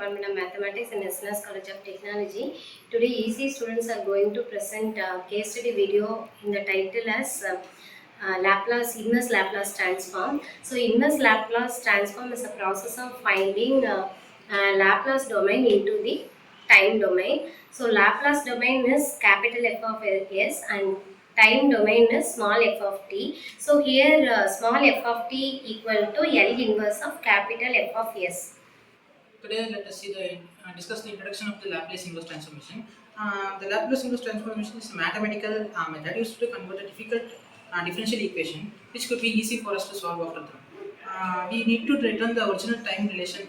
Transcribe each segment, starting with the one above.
Department of Mathematics and SNS College of Technology. Today, EC students are going to present a case study video in the title as inverse Laplace transform. So, inverse Laplace transform is a process of finding Laplace domain into the time domain. So, Laplace domain is capital F of S and time domain is small f of t. So here small f of t equal to L inverse of capital F of S. Today, let us discuss the introduction of the Laplace inverse transformation. The Laplace inverse transformation is a mathematical method used to convert a difficult differential equation, which could be easy for us to solve after that. We need to return the original time relation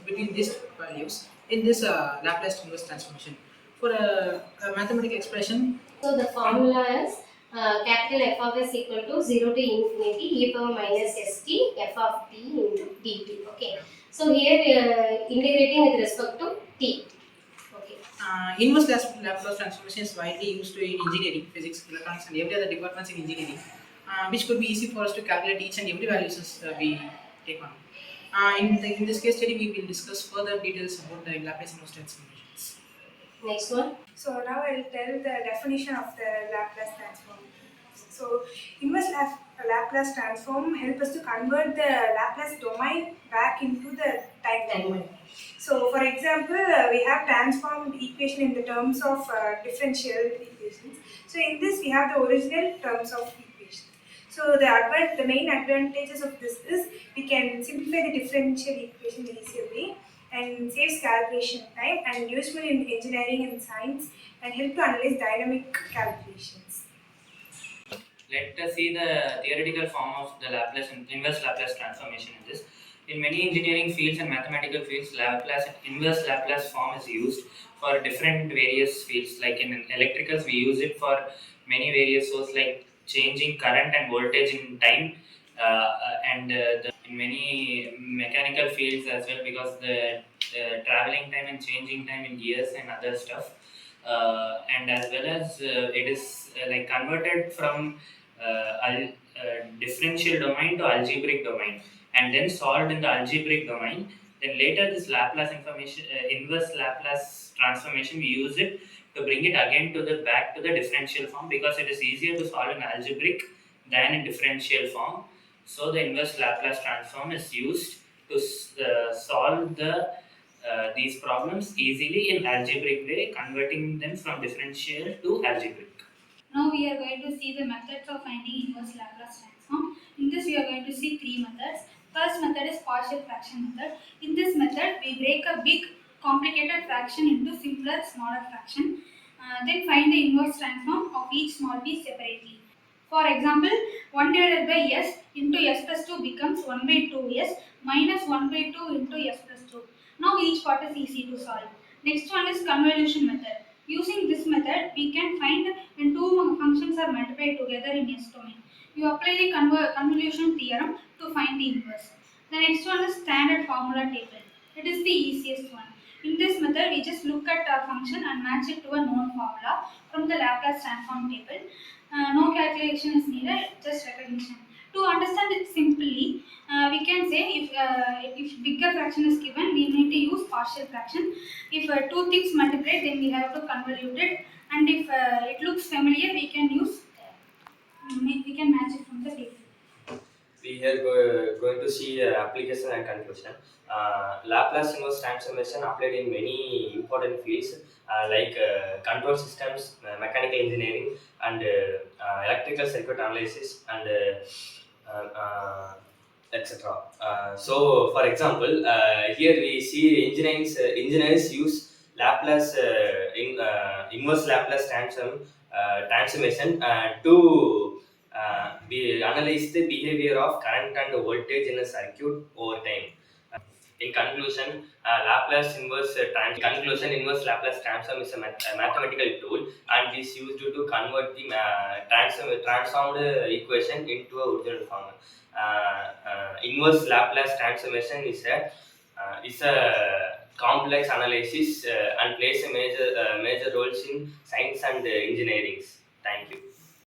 between these values in this Laplace inverse transformation. For a mathematical expression, so the formula is capital F of S equal to 0 to infinity e power minus st f of t into dt. Okay. So here integrating with respect to t. Okay. Inverse Laplace transformation is widely used in engineering, physics, electronics, and every other departments in engineering, which could be easy for us to calculate each and every values we take on. In this case study, we will discuss further details about the Laplace inverse transformations. Next one. So now I'll tell the definition of the Laplace transform. So inverse Laplace transform help us to convert the Laplace domain back into the time domain. So for example, we have transformed equation in the terms of differential equations. So in this we have the original terms of equation. So the main advantages of this is we can simplify the differential equation easily and saves calculation time and useful in engineering and science and help to analyze dynamic calculations. Let us see the theoretical form of the inverse Laplace transformation in this. In many engineering fields and mathematical fields, inverse Laplace form is used for different various fields. Like in electricals, we use it for many various sources like changing current and voltage in time, in many mechanical fields as well, because the traveling time and changing time in gears and other stuff. And as well as it is like converted from differential domain to algebraic domain and then solved in the algebraic domain. Then later this inverse Laplace transformation, we use it to bring it again to the back to the differential form, because it is easier to solve in algebraic than in differential form. So the inverse Laplace transform is used to solve these problems easily in algebraic way, converting them from differential to algebraic. Now we are going to see the methods of finding inverse Laplace transform. In this we are going to see three methods. First method is partial fraction method. In this method we break a big complicated fraction into simpler smaller fraction. Then find the inverse transform of each small piece separately. For example, 1 divided by s into s plus 2 becomes 1 by 2s minus 1 by 2 into s plus 2. Now each part is easy to solve. Next one is convolution method. Using this method, we can find when two functions are multiplied together in S domain. You apply the convolution theorem to find the inverse. The next one is standard formula table. It is the easiest one. In this method, we just look at a function and match it to a known formula from the Laplace transform table. No calculation is needed, just recognition. To understand it simply, we can say if bigger fraction is given, we need to use partial fraction. If two things multiplied, then we have to convolute it. And if it looks familiar, we can match it from the table. We are going to see application and conclusion. Laplace inverse transformation applied in many important fields like control systems, mechanical engineering, and electrical circuit analysis, and etc. For example, here we see engineers use Laplace inverse Laplace transformation to we analyze the behavior of current and voltage in a circuit over time. In conclusion, inverse Laplace transform is a mathematical tool and is used to convert the transformed equation into a original form. Inverse Laplace transformation is a complex analysis and plays a major roles in science and engineering. Thank you.